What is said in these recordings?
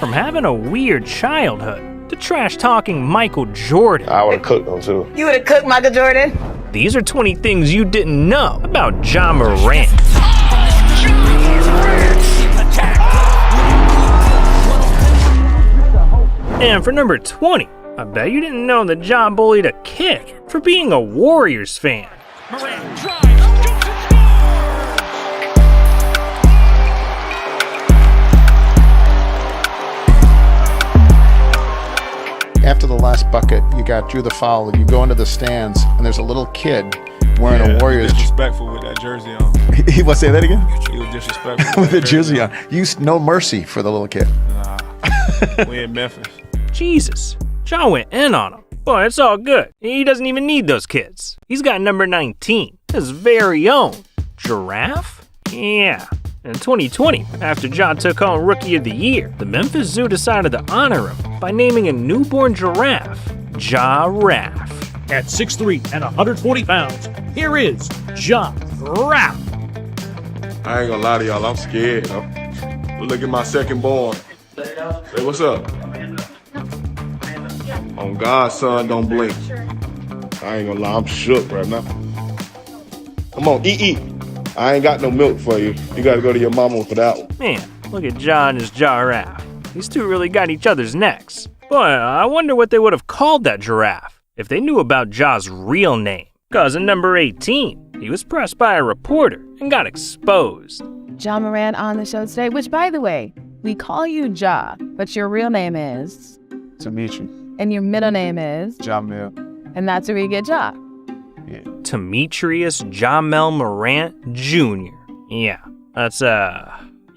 From having a weird childhood to trash-talking Michael Jordan. I would've cooked him too. You would've cooked Michael Jordan? These are 20 things you didn't know about Ja Morant. And for number 20, I bet you didn't know that Ja bullied a kid for being a Warriors fan. Morant drives, shoots and scores! After the last bucket, you drew the foul, you go into the stands, and there's a little kid wearing a Warriors. Disrespectful with that jersey on. He was say that again? He was disrespectful with the jersey on. You no mercy for the little kid. Nah, we in Memphis. Jesus, Ja went in on him. Boy, it's all good. He doesn't even need those kids. He's got number 19, his very own giraffe? Yeah. In 2020, after Ja took home Rookie of the Year, the Memphis Zoo decided to honor him by naming a newborn giraffe Ja-Raph. At 6'3" and 140 pounds, here is Ja-Raph. I ain't gonna lie to y'all, I'm scared. Look at my second born. Say, what's up? On God, son, don't blink. I ain't gonna lie, I'm shook right now. Come on, eat. I ain't got no milk for you. You gotta go to your mama for that one. Man, look at Ja and his giraffe. These two really got each other's necks. Boy, I wonder what they would have called that giraffe if they knew about Ja's real name. Cause in number 18, he was pressed by a reporter and got exposed. Ja Morant on the show today, which by the way, we call you Ja, but your real name is? Dimitri. And your middle name is? Jamil. And that's where we get Ja. Yeah. Demetrius Jamel Morant Jr. Yeah, that's,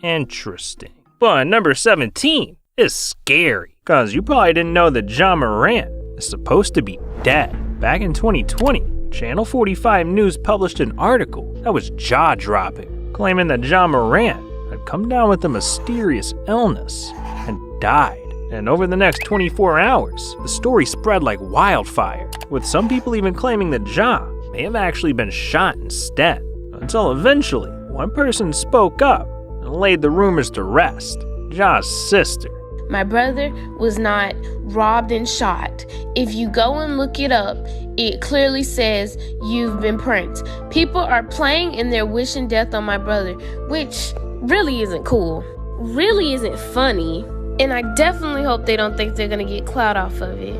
interesting. But number 17 is scary, cause you probably didn't know that Ja Morant is supposed to be dead. Back in 2020, Channel 45 News published an article that was jaw-dropping, claiming that Ja Morant had come down with a mysterious illness and died. And over the next 24 hours, the story spread like wildfire, with some people even claiming that Ja may have actually been shot instead. Until eventually, one person spoke up and laid the rumors to rest. Ja's sister. My brother was not robbed and shot. If you go and look it up, it clearly says you've been pranked. People are playing and they're wishing death on my brother, which really isn't cool, really isn't funny. And I definitely hope they don't think they're gonna get clout off of it.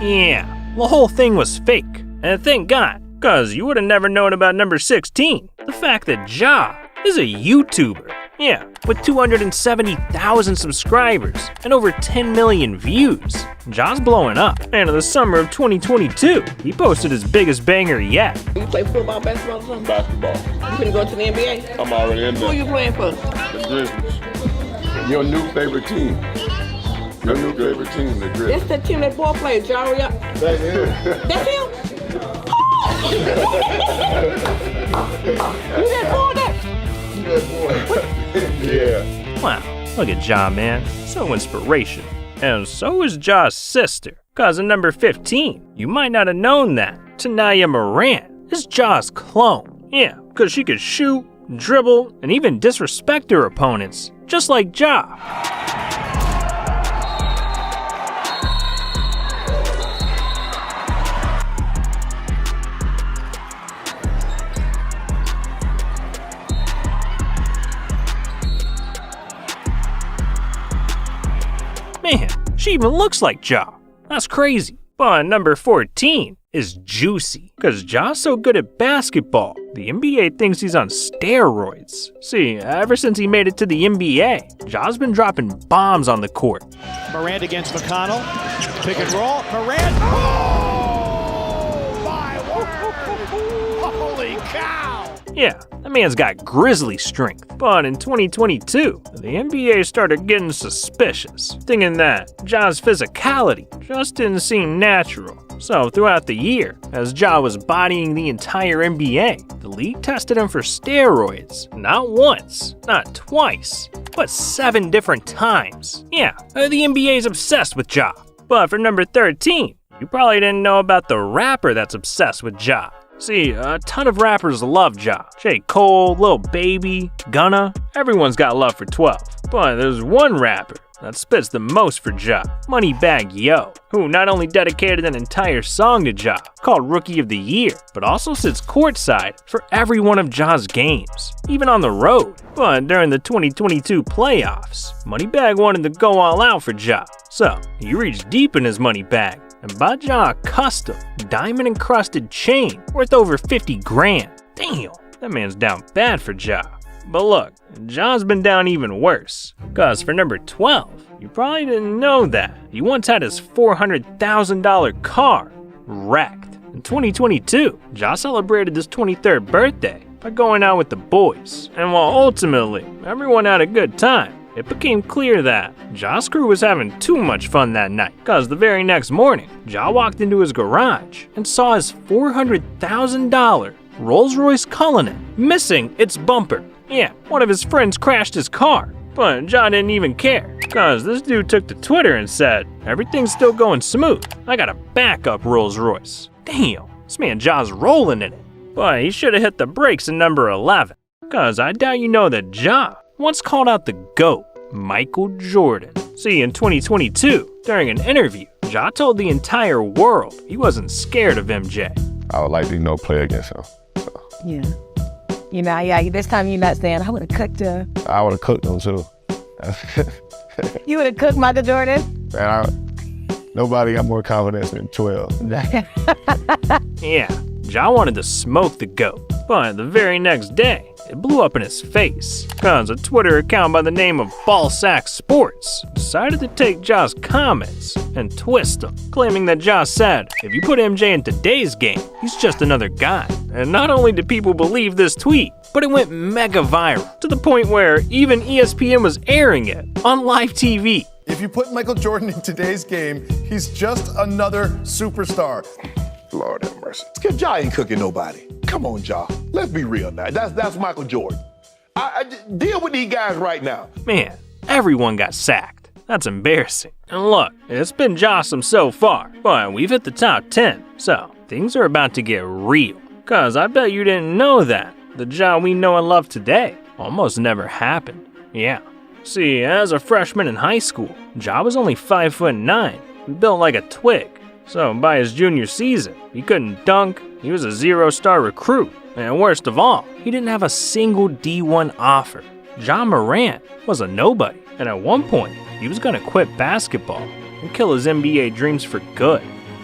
Yeah, the whole thing was fake. And thank God, cause you would have never known about number 16. The fact that Ja is a YouTuber. Yeah, with 270,000 subscribers and over 10 million views. Ja's blowing up. And in the summer of 2022, he posted his biggest banger yet. You play football, basketball, or something? Basketball. You finna go to the NBA? I'm already in Who there. you playing for? The Grizzlies. Your new favorite team. Your new favorite team, the Grizzlies. That's that team that boy played, Jari. That's him. That's him? You that boy that? You that boy. Yeah. Wow, look at Ja, man. So inspirational. And so is Ja's sister. Cause in number 15, you might not have known that Tanaya Morant is Ja's clone. Yeah, cause she could shoot, dribble, and even disrespect her opponents, just like Ja. Man, she even looks like Ja. That's crazy. But number 14 is Juicy. Cause Ja's so good at basketball, the NBA thinks he's on steroids. See, ever since he made it to the NBA, Ja's been dropping bombs on the court. Morant against McConnell. Pick and roll. Morant. Oh, my word. Holy cow. Yeah, that man's got grizzly strength. But in 2022, the NBA started getting suspicious, thinking that Ja's physicality just didn't seem natural. So throughout the year, as Ja was bodying the entire NBA, the league tested him for steroids. Not once, not twice, but 7 different times. Yeah, the NBA's obsessed with Ja. But for number 13, you probably didn't know about the rapper that's obsessed with Ja. See, a ton of rappers love Ja. J. Cole, Lil Baby, Gunna, everyone's got love for 12. But there's one rapper that spits the most for Ja, Moneybagg Yo, who not only dedicated an entire song to Ja, called Rookie of the Year, but also sits courtside for every one of Ja's games, even on the road. But during the 2022 playoffs, Moneybagg wanted to go all out for Ja, so he reached deep in his money bag and bought Ja a custom, diamond-encrusted chain worth over 50 grand. Damn, that man's down bad for Ja. But look, Ja's been down even worse, cause for number 12, you probably didn't know that he once had his $400,000 car wrecked. In 2022, Ja celebrated his 23rd birthday by going out with the boys, and while ultimately everyone had a good time, it became clear that Ja's crew was having too much fun that night, cause the very next morning, Ja walked into his garage and saw his $400,000 Rolls-Royce Cullinan missing its bumper. Yeah, one of his friends crashed his car, but Ja didn't even care, cause this dude took to Twitter and said, "Everything's still going smooth. I got a backup Rolls-Royce." Damn, this man Ja's rolling in it. But he should have hit the brakes in number 11, cause I doubt you know that Ja once called out the GOAT, Michael Jordan. See, in 2022, during an interview, Ja told the entire world he wasn't scared of MJ. I would like to, play against him. Yeah. This time you're not saying, I would have cooked her. I would have cooked him too. You would have cooked Michael Jordan? Man, nobody got more confidence than 12. Yeah, Ja wanted to smoke the GOAT, but the very next day, it blew up in his face, cause a Twitter account by the name of Ballsack Sports decided to take Ja's comments and twist them, claiming that Ja said, if you put MJ in today's game, he's just another guy. And not only did people believe this tweet, but it went mega viral, to the point where even ESPN was airing it on live TV. If you put Michael Jordan in today's game, he's just another superstar. Lord have mercy. Because Ja ain't cooking nobody. Come on, Ja. Let's be real now. That's Michael Jordan. I deal with these guys right now. Man, everyone got sacked. That's embarrassing. And look, it's been Jossum so far, but we've hit the top 10, so things are about to get real. Cause I bet you didn't know that the Ja we know and love today almost never happened. Yeah. See, as a freshman in high school, Ja was only 5'9", and built like a twig. So by his junior season, he couldn't dunk, he was a 0-star recruit, and worst of all, he didn't have a single D1 offer. Ja Morant was a nobody, and at one point, he was gonna quit basketball and kill his NBA dreams for good.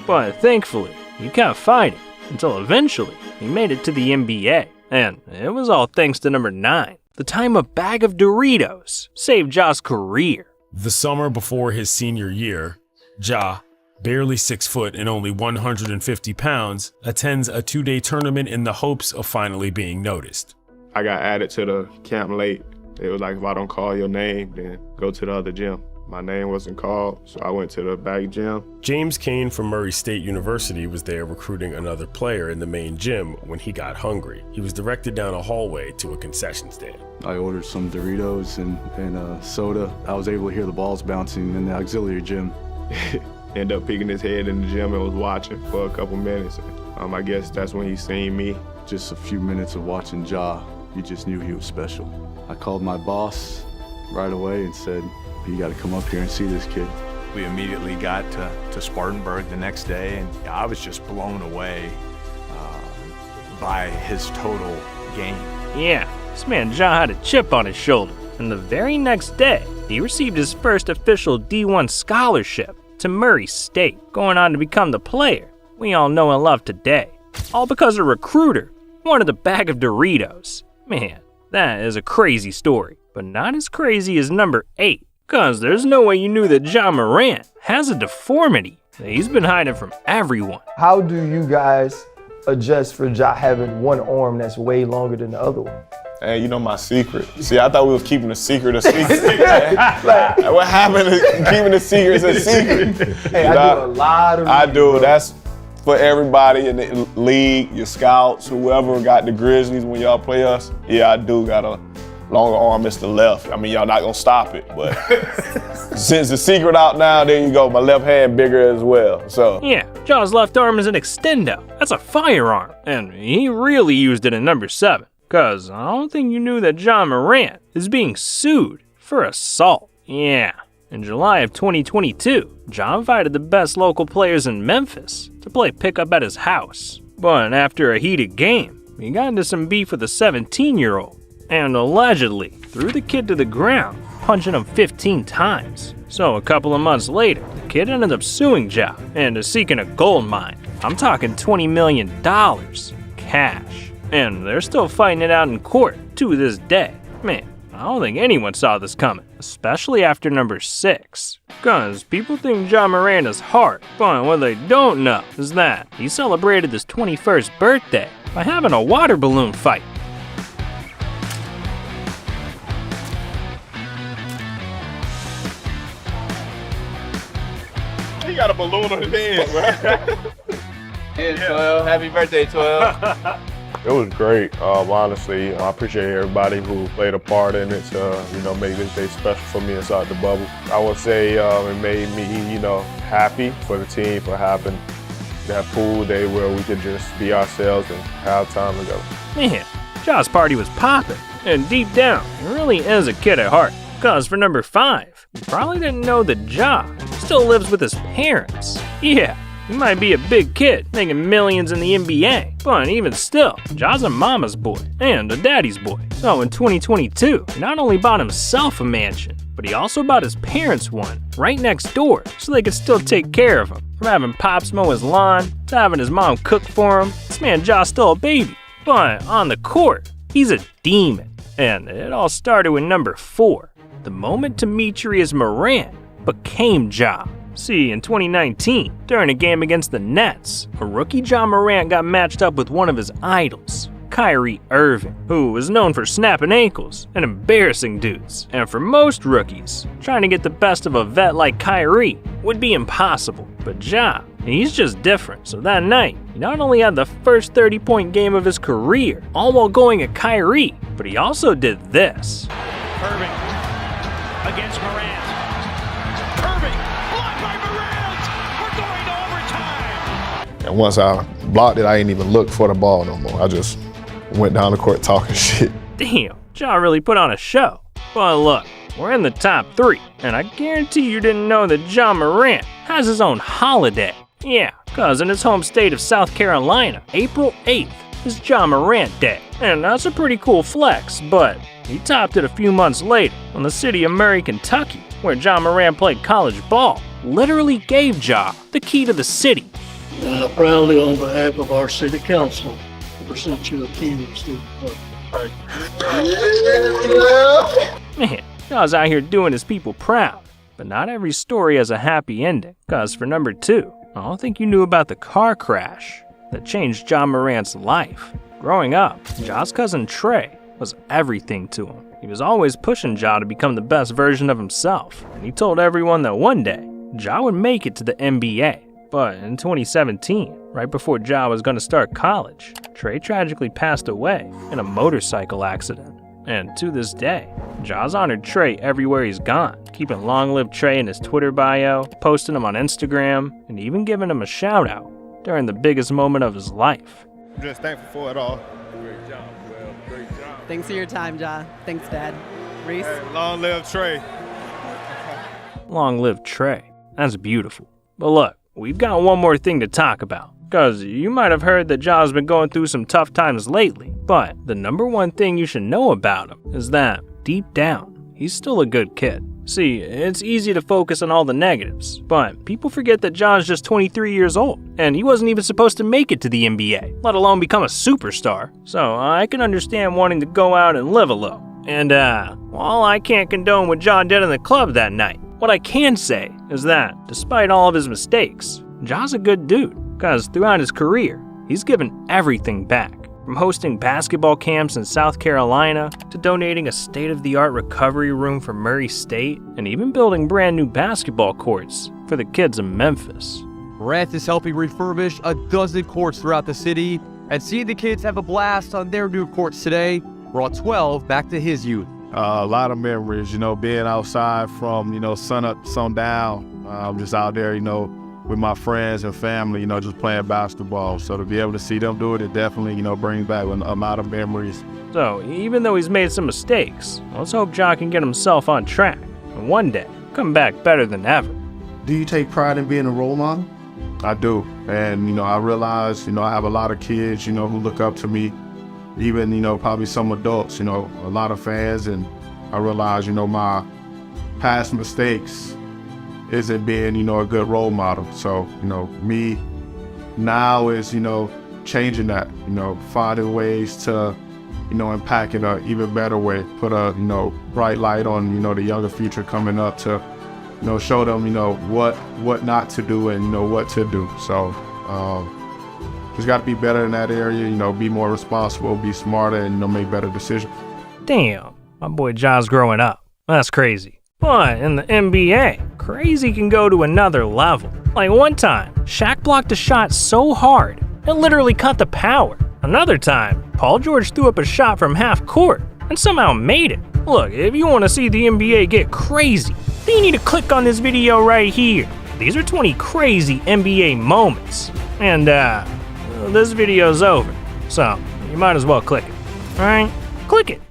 But thankfully, he kept fighting until eventually he made it to the NBA, and it was all thanks to number 9. The time a bag of Doritos saved Ja's career. The summer before his senior year, Ja, barely 6 foot and only 150 pounds, attends a 2-day tournament in the hopes of finally being noticed. I got added to the camp late. It was like, if I don't call your name, then go to the other gym. My name wasn't called, so I went to the back gym. James Kane from Murray State University was there recruiting another player in the main gym when he got hungry. He was directed down a hallway to a concession stand. I ordered some Doritos and soda. I was able to hear the balls bouncing in the auxiliary gym. Ended up peeking his head in the gym and was watching for a couple minutes. I guess that's when he seen me. Just a few minutes of watching Ja, you just knew he was special. I called my boss right away and said, you got to come up here and see this kid. We immediately got to Spartanburg the next day, and I was just blown away by his total game. Yeah, this man Ja had a chip on his shoulder, and the very next day, he received his first official D1 scholarship to Murray State, going on to become the player we all know and love today. All because a recruiter wanted a bag of Doritos. Man, that is a crazy story, but not as crazy as number 8. Cause there's no way you knew that Ja Morant has a deformity that he's been hiding from everyone. How do you guys adjust for Ja having one arm that's way longer than the other one? Hey, you know my secret. See, I thought we was keeping a secret a secret. What happened to keeping the secrets a secret? Hey, I do a lot of I do. That's for everybody in the league, your scouts, whoever got the Grizzlies when y'all play us. Yeah, I do got a longer arm is the left. I mean, y'all not gonna stop it, but since the secret out now, there you go. My left hand bigger as well, so. Yeah, Ja's left arm is an extendo. That's a firearm, and he really used it in number 7. Cause I don't think you knew that Ja Morant is being sued for assault. Yeah, In July of 2022, Ja invited the best local players in Memphis to play pickup at his house. But after a heated game, he got into some beef with a 17-year-old and allegedly threw the kid to the ground, punching him 15 times. So a couple of months later, the kid ended up suing Ja and is seeking a gold mine. I'm talking $20 million cash. And they're still fighting it out in court to this day. Man, I don't think anyone saw this coming, especially after number 6. Cause people think Ja Morant is hard, but what they don't know is that he celebrated his 21st birthday by having a water balloon fight. He got a balloon on his head, man. Yeah, 12. Happy birthday, 12. It was great, honestly. I appreciate everybody who played a part in it to, make this day special for me inside the bubble. I would say it made me, happy for the team for having that pool day where we could just be ourselves and have time together. Man, Ja's party was popping, and deep down, he really is a kid at heart. Cause for number 5, you probably didn't know that Ja still lives with his parents. Yeah. He might be a big kid, making millions in the NBA, but even still, Ja's a mama's boy and a daddy's boy. So in 2022, he not only bought himself a mansion, but he also bought his parents one right next door so they could still take care of him. From having Pops mow his lawn to having his mom cook for him, this man Ja's still a baby. But on the court, he's a demon. And it all started with number 4, the moment Demetrius Morant became Ja. See, in 2019, during a game against the Nets, a rookie Ja Morant got matched up with one of his idols, Kyrie Irving, who was known for snapping ankles and embarrassing dudes. And for most rookies, trying to get the best of a vet like Kyrie would be impossible. But Ja, he's just different. So that night, he not only had the first 30-point game of his career, all while going at Kyrie, but he also did this. Irving against Morant. And once I blocked it, I ain't even look for the ball no more. I just went down the court talking shit. Damn, Ja really put on a show. But look, we're in the top 3, and I guarantee you didn't know that Ja Morant has his own holiday. Yeah, cause in his home state of South Carolina, April 8th is Ja Morant Day. And that's a pretty cool flex, but he topped it a few months later when the city of Murray, Kentucky, where Ja Morant played college ball, literally gave Ja the key to the city. Proudly, on behalf of our city council, present you a key to the city. Man, Ja's out here doing his people proud. But not every story has a happy ending. Cause for number 2, I don't think you knew about the car crash that changed Ja Morant's life. Growing up, Ja's cousin Trey was everything to him. He was always pushing Ja to become the best version of himself. And he told everyone that one day, Ja would make it to the NBA. But in 2017, right before Ja was going to start college, Trey tragically passed away in a motorcycle accident. And to this day, Ja's honored Trey everywhere he's gone, keeping Long Live Trey in his Twitter bio, posting him on Instagram, and even giving him a shout out during the biggest moment of his life. Just thankful for it all. Great job, Will. Great job. Thanks for your time, Ja. Thanks, Dad. Reese? Hey, long live Trey. Long live Trey. That's beautiful. But look, we've got one more thing to talk about. Cause you might have heard that Ja's been going through some tough times lately, but the number one thing you should know about him is that, deep down, he's still a good kid. See, it's easy to focus on all the negatives, but people forget that Ja's just 23 years old, and he wasn't even supposed to make it to the NBA, let alone become a superstar. So I can understand wanting to go out and live a little. And while I can't condone what Ja did in the club that night, what I can say is that, despite all of his mistakes, Ja's a good dude. Because throughout his career, he's given everything back. From hosting basketball camps in South Carolina, to donating a state-of-the-art recovery room for Murray State, and even building brand new basketball courts for the kids in Memphis. Morant is helping refurbish a dozen courts throughout the city, and seeing the kids have a blast on their new courts today brought 12 back to his youth. A lot of memories, being outside from, sun up, sun down, just out there, with my friends and family, just playing basketball. So to be able to see them do it, it definitely, brings back a lot of memories. So even though he's made some mistakes, let's hope Ja can get himself on track. And one day, come back better than ever. Do you take pride in being a role model? I do. And, you know, I realize, you know, I have a lot of kids, you know, who look up to me, even, you know, probably some adults, you know, a lot of fans. And I realize, you know, my past mistakes isn't being, you know, a good role model. So, you know, me now is, you know, changing that, you know, finding ways to, you know, impact in an even better way, put a, you know, bright light on, you know, the younger future coming up to, you know, show them, you know, what not to do and, you know, what to do. So just got to be better in that area, you know, be more responsible, be smarter, and, you know, make better decisions. Damn, my boy Ja's growing up. That's crazy. But in the NBA, crazy can go to another level. Like one time, Shaq blocked a shot so hard, it literally cut the power. Another time, Paul George threw up a shot from half court and somehow made it. Look, if you want to see the NBA get crazy, then you need to click on this video right here. These are 20 crazy NBA moments. And this video's over, so you might as well click it. Alright? Click it.